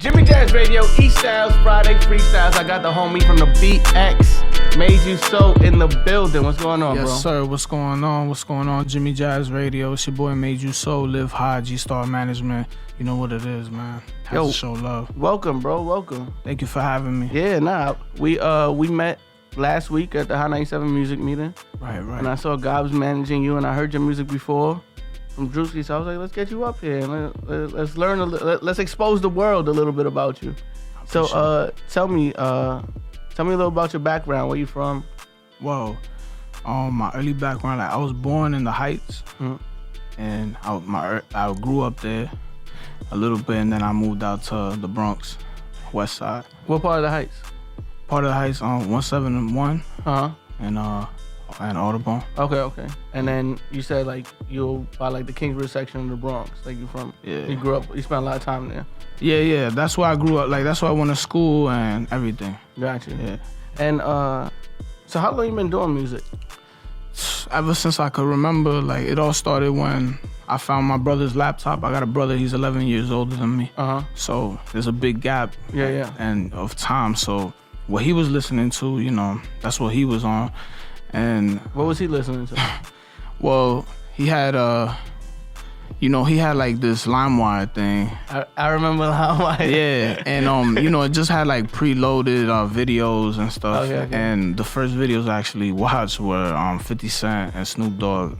Jimmy Jazz Radio, E-Stylez, Friday Freestylez. I got the homie from the BX, Made You So in the building. What's going on, bro? Yes, sir. What's going on? What's going on? Jimmy Jazz Radio. It's your boy Made You So. Live high, G-Star Management. You know what it is, man. Have to show love. Welcome, bro. Welcome. Thank you for having me. Yeah, we met last week at the High 97 music meeting. Right. And I saw God was managing you, and I heard your music before from Drewski, so I was like, let's get you up here and let's learn let's expose the world a little bit about you. So tell me a little about your background. Where you from? Well, my early background, like I was born in the Heights, and I grew up there a little bit, and then I moved out to the Bronx, West Side. What part of the Heights? Part of the Heights, 171, and Audubon. Okay. And then you said like you by like the Kingsbridge section of the Bronx. Like you from? Yeah. You grew up. You spent a lot of time there. Yeah. That's where I grew up. Like that's where I went to school and everything. Gotcha. Yeah. And so how long you been doing music? Ever since I could remember. Like it all started when I found my brother's laptop. I got a brother. He's 11 years older than me. So there's a big gap. Yeah. And of time. So what he was listening to, you know, that's what he was on. And what was he listening to? Well, he had he had like this LimeWire thing. I remember LimeWire. Yeah, and it just had like preloaded videos and stuff. Okay. And the first videos I actually watched were 50 Cent and Snoop Dogg,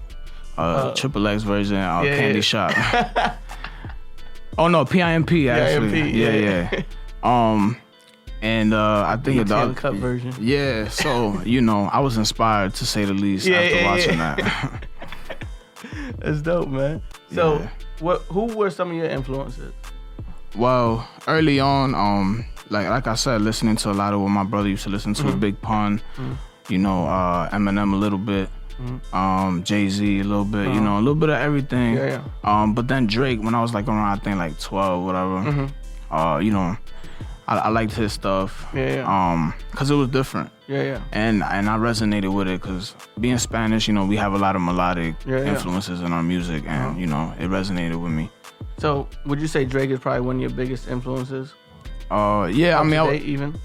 XXX version, Candy Shop. Oh no, PIMP actually. Yeah. And I think the cut version. Yeah, so I was inspired to say the least after watching that. That's dope, man. So, who were some of your influences? Well, early on, like I said, listening to a lot of what my brother used to listen to, Big Pun, Eminem a little bit, Jay-Z a little bit, a little bit of everything. Yeah. But then Drake, when I was like around, I think like 12, whatever, I liked his stuff. Yeah. Cause it was different. Yeah. And I resonated with it cause being Spanish, we have a lot of melodic influences in our music, and it resonated with me. So would you say Drake is probably one of your biggest influences? Yeah. I mean,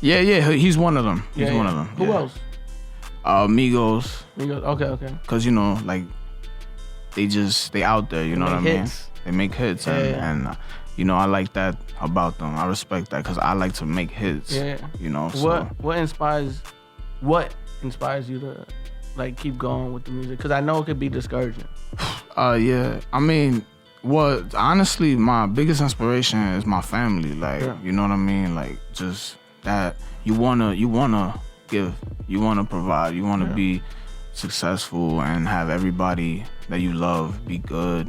yeah. He's one of them. He's one of them. Who else? Migos. Okay. Cause like they out there. You know what I mean? They make hits, and I like that about them. I respect that because I like to make hits. Yeah. So. What inspires you to like keep going with the music? Because I know it could be discouraging. Yeah. I mean, honestly, my biggest inspiration is my family. Like, you know what I mean? Like, just that you wanna give, you wanna provide, you wanna be successful and have everybody that you love be good.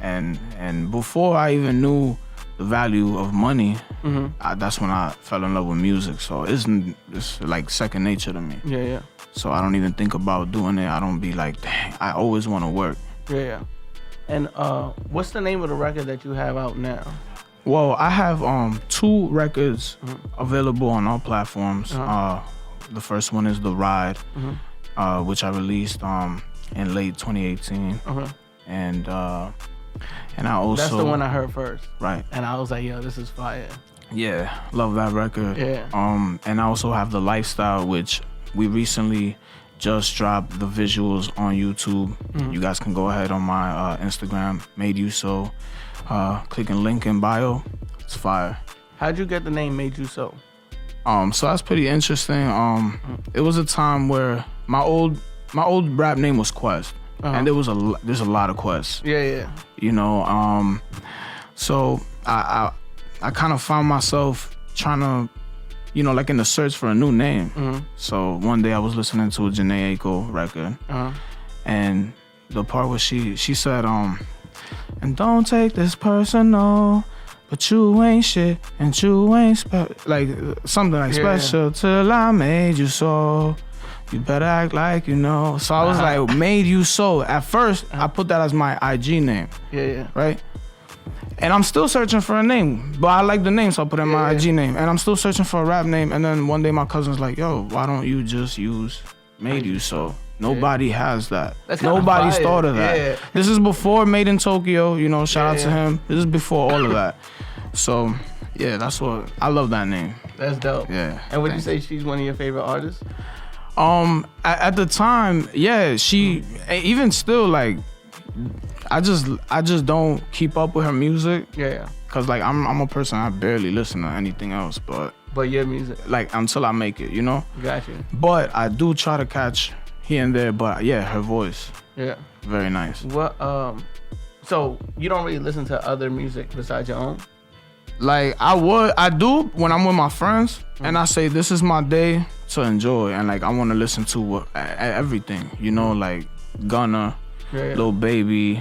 And before I even knew the value of money, that's when I fell in love with music. So it's like second nature to me. Yeah. So I don't even think about doing it. I don't be like, dang, I always want to work. Yeah. And what's the name of the record that you have out now? Well, I have 2 records available on all platforms. The first one is The Ride, which I released in late 2018. And I also... That's the one I heard first. Right. And I was like, yo, this is fire. Yeah, love that record. Yeah. And I also have The Lifestyle, which we recently just dropped the visuals on YouTube. You guys can go ahead on my Instagram, Made You So. Click and link in bio. It's fire. How'd you get the name Made You So? So that's pretty interesting. It was a time where my old rap name was Quest. And there's a lot of quests. Yeah. So I kind of found myself trying to, like in the search for a new name. So one day I was listening to a Jhené Aiko record, and the part where she said, and don't take this personal, but you ain't shit and you ain't like something like special till I made you so. You better act like you know. So I was like, Made You So. At first, I put that as my IG name. Yeah. Right? And I'm still searching for a name. But I like the name, so I put in my IG name. And I'm still searching for a rap name. And then one day my cousin's like, yo, why don't you just use Made You So? Nobody has that. Nobody's thought of that. Yeah. This is before Made in Tokyo, shout out to him. This is before all of that. So yeah, that's what I love that name. That's dope. Yeah. And would you say she's one of your favorite artists? At the time, yeah, she even still like I just don't keep up with her music. Yeah. Cause like I'm a person, I barely listen to anything else but your music. Like until I make it, you know? Gotcha. But I do try to catch here and there, but yeah, her voice. Yeah. Very nice. What so you don't really listen to other music besides your own? Like I do when I'm with my friends and I say this is my day to enjoy and like I want to listen to everything, you know, like Gunna, Lil Baby,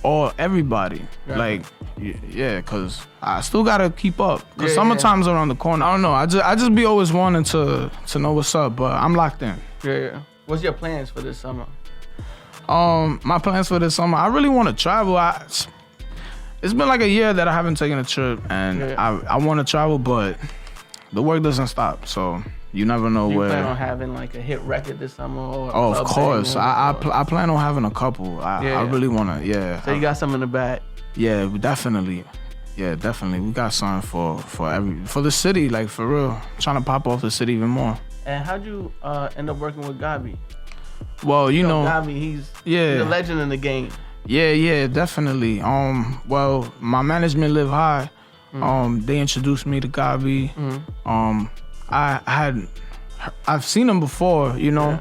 or everybody. Like yeah, cause I still gotta keep up. Cause summertime's around the corner. I don't know. I just be always wanting to know what's up, but I'm locked in. Yeah. What's your plans for this summer? My plans for this summer, I really want to travel. It's been like a year that I haven't taken a trip, and I want to travel, but the work doesn't stop. So you never know where. You plan on having like a hit record this summer? Or of course. I plan on having a couple. I really want to, yeah. So you got some in the bag? Yeah, definitely. Yeah, definitely. We got something for the city, like for real. Trying to pop off the city even more. And how'd you end up working with Gabi? Well, you know Gabi, he's a legend in the game. Yeah, definitely. Well, my management Live High. They introduced me to Gabi. I've seen him before, you know.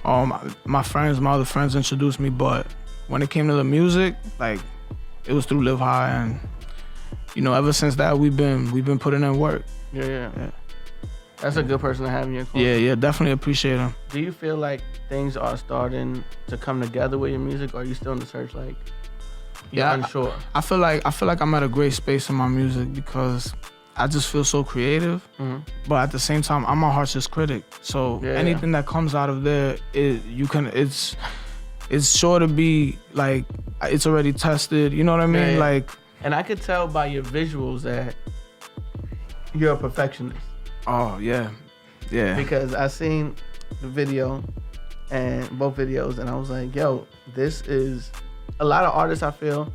My other friends introduced me, but when it came to the music, like it was through Live High, and you know, ever since that we've been putting in work. Yeah. That's a good person to have in your corner. Yeah, definitely appreciate him. Do you feel like things are starting to come together with your music, or are you still in the search, like you're unsure? I feel like I'm at a great space in my music because I just feel so creative, but at the same time, I'm my harshest critic. So anything that comes out of there, it's sure to be like it's already tested. You know what I mean? Like, and I could tell by your visuals that you're a perfectionist. Oh yeah. Because I seen the video, and both videos, and I was like, yo, this is a lot of artists. I feel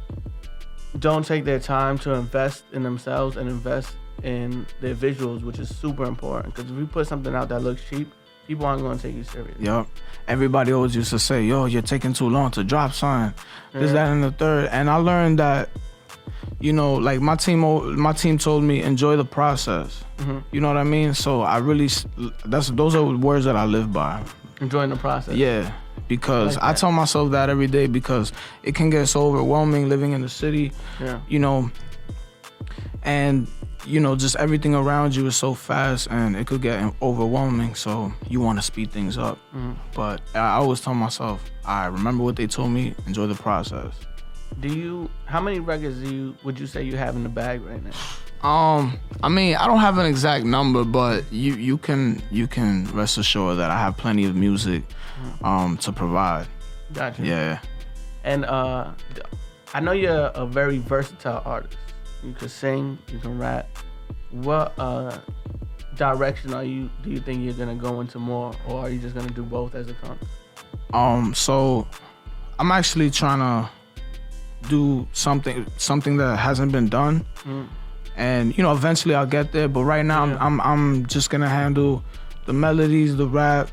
don't take their time to invest in themselves and invest in their visuals, which is super important. Because if you put something out that looks cheap, people aren't going to take you serious. Yup. Everybody always used to say, yo, you're taking too long to drop something. This, that, and the third. And I learned that, you know, like my team told me, enjoy the process. You know what I mean? So I really, those are words that I live by. Enjoying the process. Yeah, because I tell myself that every day because it can get so overwhelming living in the city. You know, and you know, just everything around you is so fast and it could get overwhelming. So you want to speed things up. But I always tell myself, I remember what they told me, enjoy the process. How many records would you say you have in the bag right now? I mean, I don't have an exact number, but you can rest assured that I have plenty of music to provide. Gotcha. Yeah. And I know you're a very versatile artist. You can sing, you can rap. What direction do you think you're gonna go into more, or are you just gonna do both as it comes? So I'm actually trying to do something that hasn't been done. And you know, eventually I'll get there, but right now I'm just gonna handle the melodies, the rap,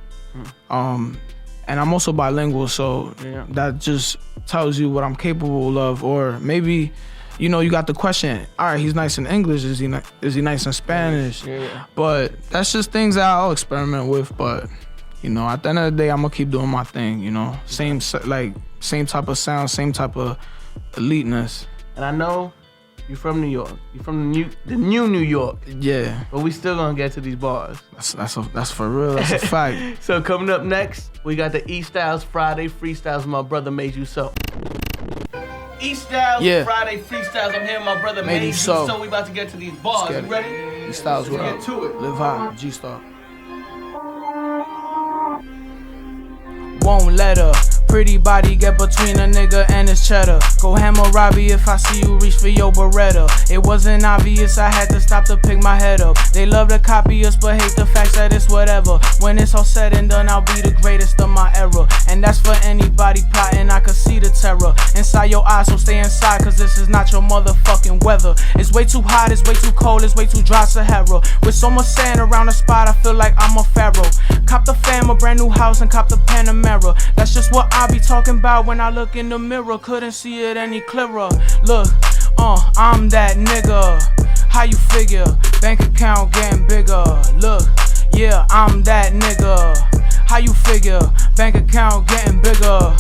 and I'm also bilingual, so that just tells you what I'm capable of. Or maybe, you know, you got the question, all right, he's nice in English, is he nice in Spanish? But that's just things that I'll experiment with. But you know, at the end of the day, I'm gonna keep doing my thing, you know, same type of sound, same type of eliteness. And I know you're from New York. You're from the new New York. Yeah. But we still gonna get to these bars. That's for real. That's a fact. So coming up next, we got the E-Stylez Friday Freestylez. My brother made you so. E-Stylez Friday Freestylez. I'm here. My brother made you so. We about to get to these bars. You ready? E-Stylez, what up? Get to it. Live High, G-Star. Won't let her Pretty body get between a nigga and his cheddar. Go hammer Robbie if I see you reach for your Beretta. It wasn't obvious, I had to stop to pick my head up. They love to copy us but hate the facts that it's whatever. When it's all said and done, I'll be the greatest of my era. And that's for anybody plotting, I could see the terror inside your eyes, so stay inside, cause this is not your motherfucking weather. It's way too hot, it's way too cold, it's way too dry Sahara. With so much sand around the spot, I feel like I'm a pharaoh. Cop the fam, a brand new house, and cop the Panamera. That's just what I be talking about when I look in the mirror. Couldn't see it any clearer. Look, I'm that nigga. How you figure? Bank account getting bigger. Look, yeah, I'm that nigga. How you figure? Bank account getting bigger.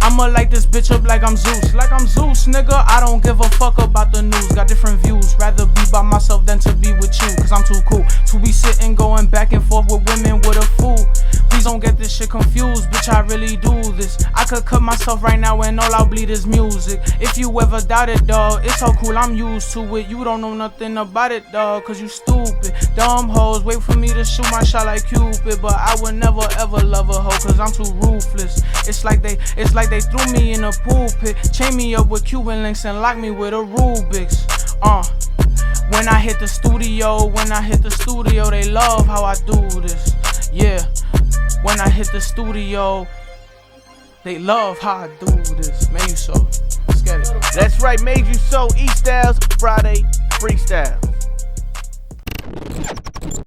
I'ma light this bitch up like I'm Zeus. Like I'm Zeus, nigga. I don't give a fuck about the news. Got different views. Rather be by myself than to be with you. Cause I'm too cool to be sitting going back and forth with women with a fool. Please don't get this shit confused, bitch, I really do this. I could cut myself right now and all I'll bleed is music. If you ever doubt it, dawg, it's so cool, I'm used to it. You don't know nothing about it, dawg, cause you stupid. Dumb hoes wait for me to shoot my shot like Cupid. But I would never ever love a hoe cause I'm too ruthless. It's like they threw me in a pulpit, chain me up with Cuban links and lock me with a Rubik's. When I hit the studio, they love how I do this. Yeah. When I hit the studio, they love how I do this. Made you so. Let's get it. That's right, made you so. E-Stylez, Friday Freestylez.